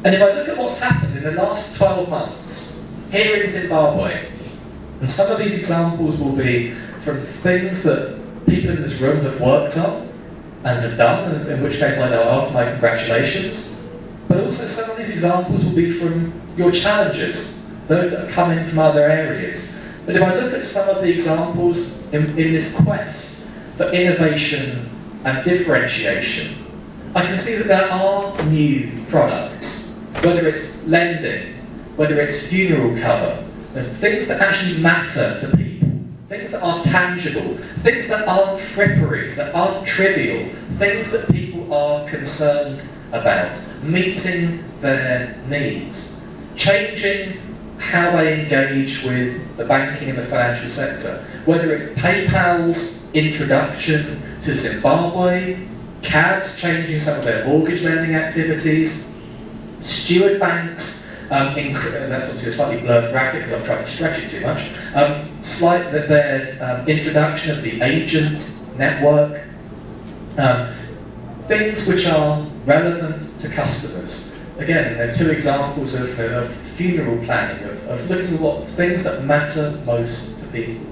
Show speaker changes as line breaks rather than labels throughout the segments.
And if I look at what's happened in the last 12 months, here in Zimbabwe, and some of these examples will be from things that people in this room have worked on and have done, and in which case I know offer my congratulations. But also some of these examples will be from your challenges, those that have come in from other areas. But if I look at some of the examples in this quest for innovation and differentiation, I can see that there are new products, whether it's lending, whether it's funeral cover, and things that actually matter to people, things that are tangible, things that aren't fripperies, that aren't trivial, things that people are concerned about, meeting their needs, changing how they engage with the banking and the financial sector, whether it's PayPal's introduction to Zimbabwe, CABs changing some of their mortgage lending activities, Steward Banks, that's obviously a slightly blurred graphic because I've tried to stretch it too much, their introduction of the agent network, things which are relevant to customers. Again, they're two examples of funeral planning, of looking at what things that matter most to people.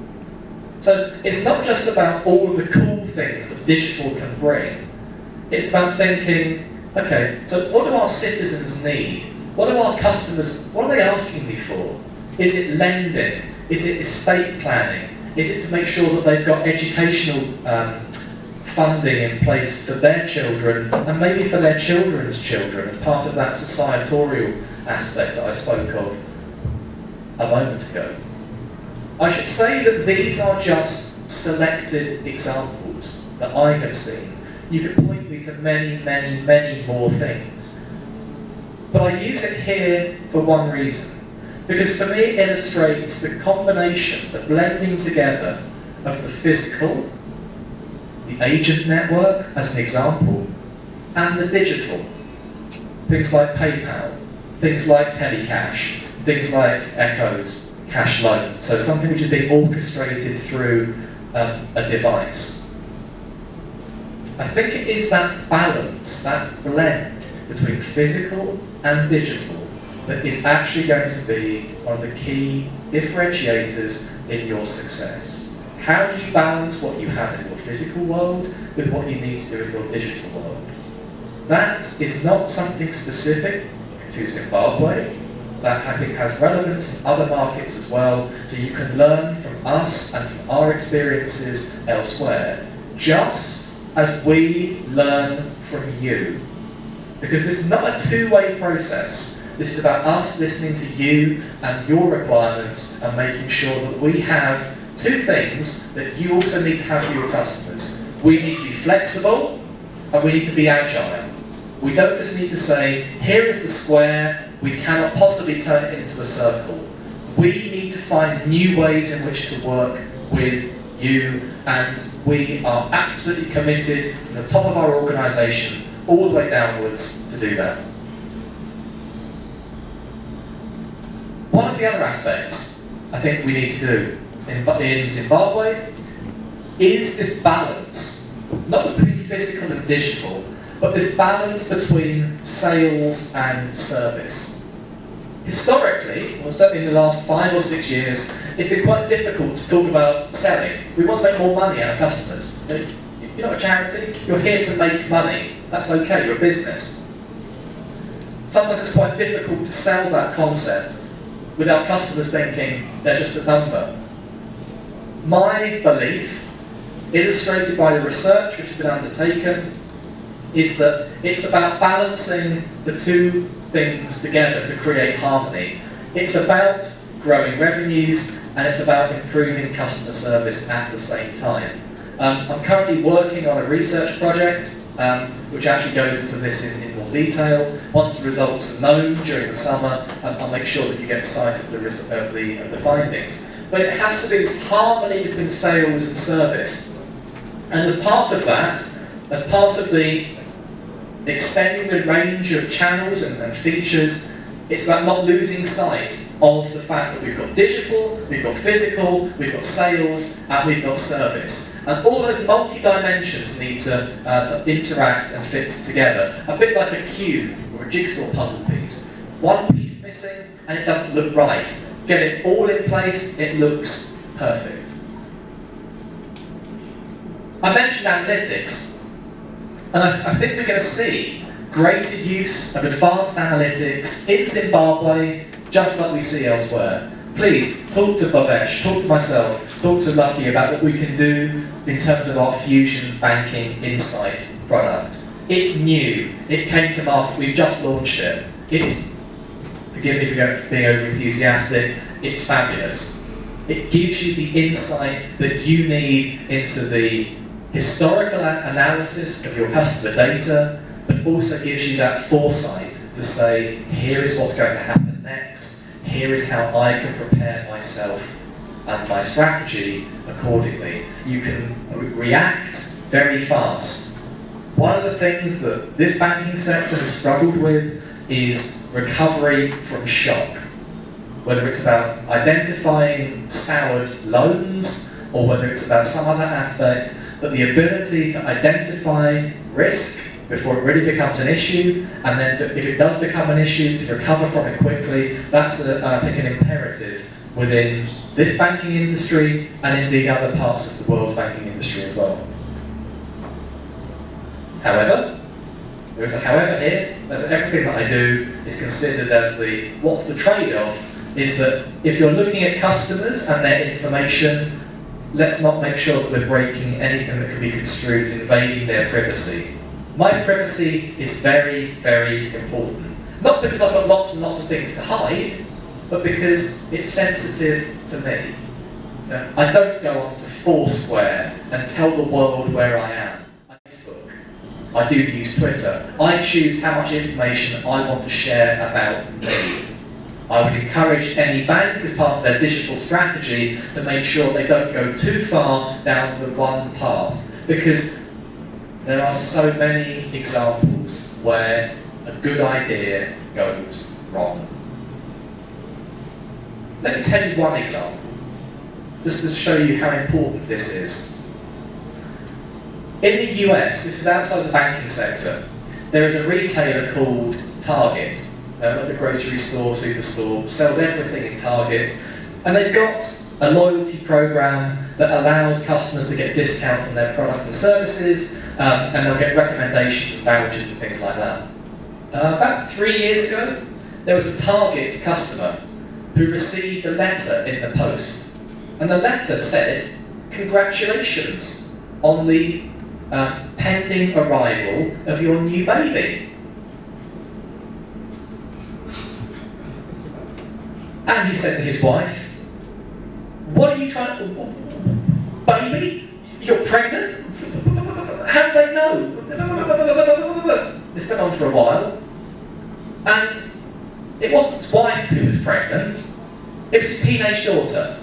So it's not just about all of the cool things that digital can bring. It's about thinking, okay, so what do our citizens need? What do our customers, what are they asking me for? Is it lending? Is it estate planning? Is it to make sure that they've got educational funding in place for their children and maybe for their children's children as part of that societorial aspect that I spoke of a moment ago? I should say that these are just selected examples that I have seen. You could point me to many, many, many more things. But I use it here for one reason. Because for me it illustrates the combination, the blending together of the physical, the agent network as an example, and the digital. Things like PayPal, things like Telecash, things like Echo's cash loans. So something which is being orchestrated through a device. I think it is that balance, that blend between physical and digital that is actually going to be one of the key differentiators in your success. How do you balance what you have in your physical world with what you need to do in your digital world? That is not something specific to Zimbabwe. That I think has relevance in other markets as well, so you can learn from us and from our experiences elsewhere, just as we learn from you. Because this is not a two-way process. This is about us listening to you and your requirements and making sure that we have two things that you also need to have for your customers. We need to be flexible and we need to be agile. We don't just need to say, here is the square, we cannot possibly turn it into a circle. We need to find new ways in which to work with you, and we are absolutely committed from the top of our organisation all the way downwards to do that. One of the other aspects I think we need to do in Zimbabwe is this balance, not just between physical and digital, but this balance between sales and service. Historically, or certainly in the last 5 or 6 years, it's been quite difficult to talk about selling. We want to make more money out of customers. You're not a charity, you're here to make money. That's okay, you're a business. Sometimes it's quite difficult to sell that concept without customers thinking they're just a number. My belief, illustrated by the research which has been undertaken, is that it's about balancing the two things together to create harmony. It's about growing revenues and it's about improving customer service at the same time. I'm currently working on a research project which actually goes into this in more detail. Once the results are known during the summer, I'll make sure that you get sight of the findings. But it has to be this harmony between sales and service. And as part of that, as part of the extending the range of channels and features, it's about not losing sight of the fact that we've got digital, we've got physical, we've got sales, and we've got service. And all those multi-dimensions need to interact and fit together. A bit like a cube or a a jigsaw puzzle piece. One piece missing, and it doesn't look right. Get it all in place, it looks perfect. I mentioned analytics, and I think we're going to see greater use of advanced analytics in Zimbabwe, just like we see elsewhere. Please, talk to Bhavesh, talk to myself, talk to Lucky about what we can do in terms of our Fusion Banking Insight product. It's new, it came to market, we've just launched it. It's, forgive me for being over enthusiastic, it's fabulous. It gives you the insight that you need into the historical analysis of your customer data, but also gives you that foresight to say, here is what's going to happen next, here is how I can prepare myself and my strategy accordingly. You can react very fast. One of the things that this banking sector has struggled with is recovery from shock. Whether it's about identifying soured loans, or whether it's about some other aspect, but the ability to identify risk before it really becomes an issue, and then if it does become an issue, to recover from it quickly, that's, I think, an imperative within this banking industry, and indeed other parts of the world's banking industry as well. However, there is a however here, that everything that I do is considered as what's the trade-off, is that if you're looking at customers and their information, let's not make sure that we're breaking anything that can be construed as invading their privacy. My privacy is very, very important. Not because I've got lots and lots of things to hide, but because it's sensitive to me. I don't go onto Foursquare and tell the world where I am. Facebook. I do use Twitter. I choose how much information I want to share about me. I would encourage any bank, as part of their digital strategy, to make sure they don't go too far down the one path, because there are so many examples where a good idea goes wrong. Let me tell you one example, just to show you how important this is. In the US, this is outside the banking sector, there is a retailer called Target, like a grocery store, superstore, sells everything in Target, and they've got a loyalty program that allows customers to get discounts on their products and services, and they'll get recommendations and vouchers and things like that. About 3 years ago, there was a Target customer who received a letter in the post, and the letter said, "Congratulations on the pending arrival of your new baby." And he said to his wife, "What are you trying to... Baby? You're pregnant? How do they know?" This went on for a while. And it wasn't his wife who was pregnant, it was his teenage daughter.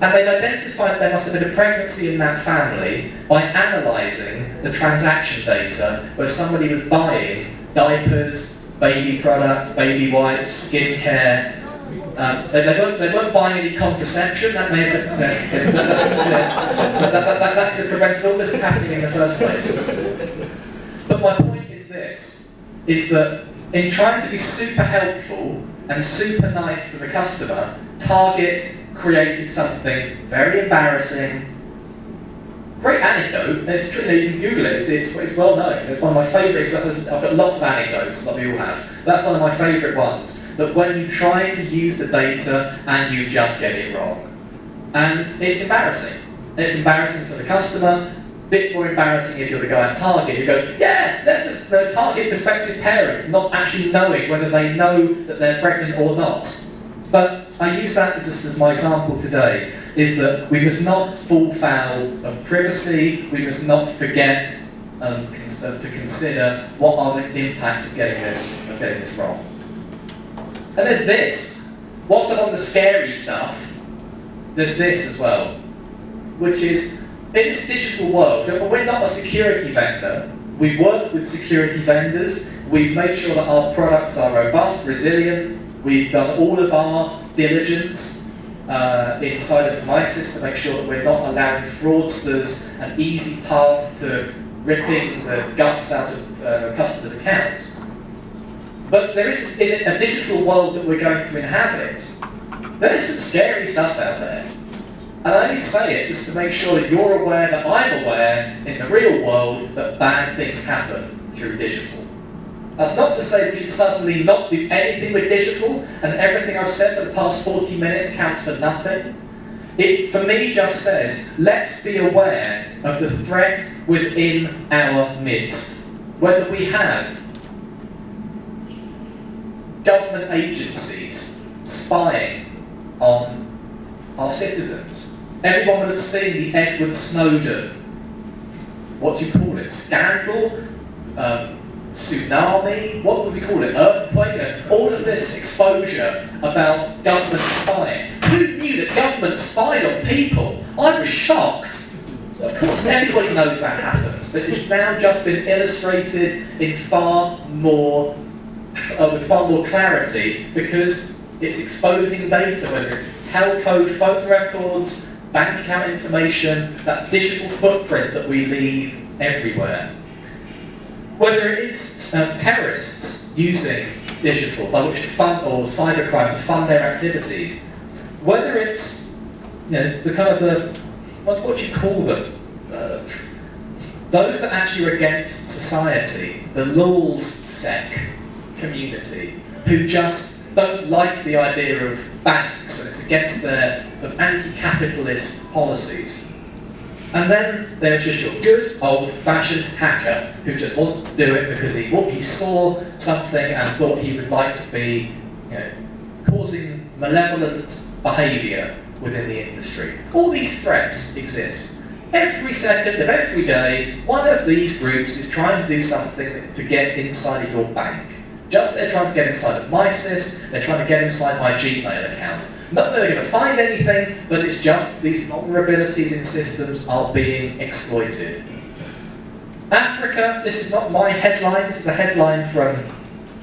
And they'd identified that there must have been a pregnancy in that family by analysing the transaction data where somebody was buying diapers, baby products, baby wipes, skin care. They weren't buying any contraception. That may have that could have prevented all this happening in the first place. But my point is this, is that in trying to be super helpful and super nice to the customer, Target created something very embarrassing. Great anecdote, and it's true, you can Google it, it's well known. It's one of my favourite examples. I've got lots of anecdotes that we all have. That's one of my favourite ones, that when you try to use the data and you just get it wrong. And it's embarrassing. It's embarrassing for the customer, a bit more embarrassing if you're the guy at Target who goes, yeah, let's just target prospective parents, not actually knowing whether they know that they're pregnant or not. But I use that as my example today, is that we must not fall foul of privacy, we must not forget to consider what are the impacts of getting this wrong. And there's this. Whilst I'm on the scary stuff, there's this as well, which is, in this digital world, we're not a security vendor. We work with security vendors, we've made sure that our products are robust, resilient, we've done all of our diligence inside of devices to make sure that we're not allowing fraudsters an easy path to ripping the guts out of a customer's account. But there is, in a digital world that we're going to inhabit, there is some scary stuff out there. And I only say it just to make sure that you're aware that I'm aware in the real world that bad things happen through digital. That's not to say we should suddenly not do anything with digital and everything I've said for the past 40 minutes counts for nothing. It, for me, just says, let's be aware of the threat within our midst. Whether we have government agencies spying on our citizens. Everyone would have seen the Edward Snowden, what do you call it, scandal, tsunami, what would we call it, earthquake, all of this exposure about government spying. Who knew that government spied on people? I was shocked. Of course, everybody knows that happens, but it's now just been illustrated in with far more clarity, because it's exposing data, whether it's telco, phone records, bank account information, that digital footprint that we leave everywhere. Whether it is terrorists using digital by which to fund, or cybercrime to fund their activities, whether it's the kind of the what do you call them? Those that actually are against society, the lulz-sec community, who just don't like the idea of banks, and it's against their sort of anti-capitalist policies. And then there's just your good old-fashioned hacker who just wants to do it because he saw something and thought he would like to be causing malevolent behaviour within the industry. All these threats exist. Every second of every day, one of these groups is trying to do something to get inside of your bank. Just they're trying to get inside of my sys, they're trying to get inside my Gmail account. Not that they're going to find anything, but it's just these vulnerabilities in systems are being exploited. Africa, this is not my headline, this is a headline from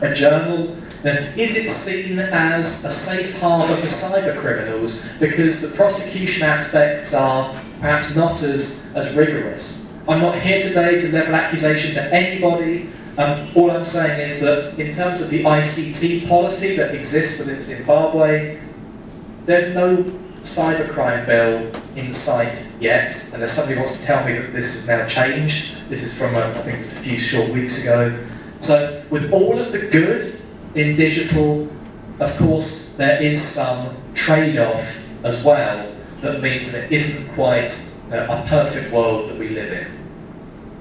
a journal. Is it seen as a safe harbour for cyber criminals because the prosecution aspects are perhaps not as rigorous? I'm not here today to level accusation to anybody. All I'm saying is that in terms of the ICT policy that exists within Zimbabwe, there's no cybercrime bill in sight yet, unless somebody wants to tell me that this has now changed. This is from, I think just a few short weeks ago. So with all of the good in digital, of course, there is some trade-off as well that means that it isn't quite a perfect world that we live in.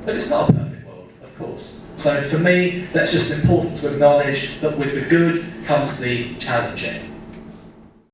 But it's not a perfect world, of course. So for me, that's just important to acknowledge that with the good comes the challenging.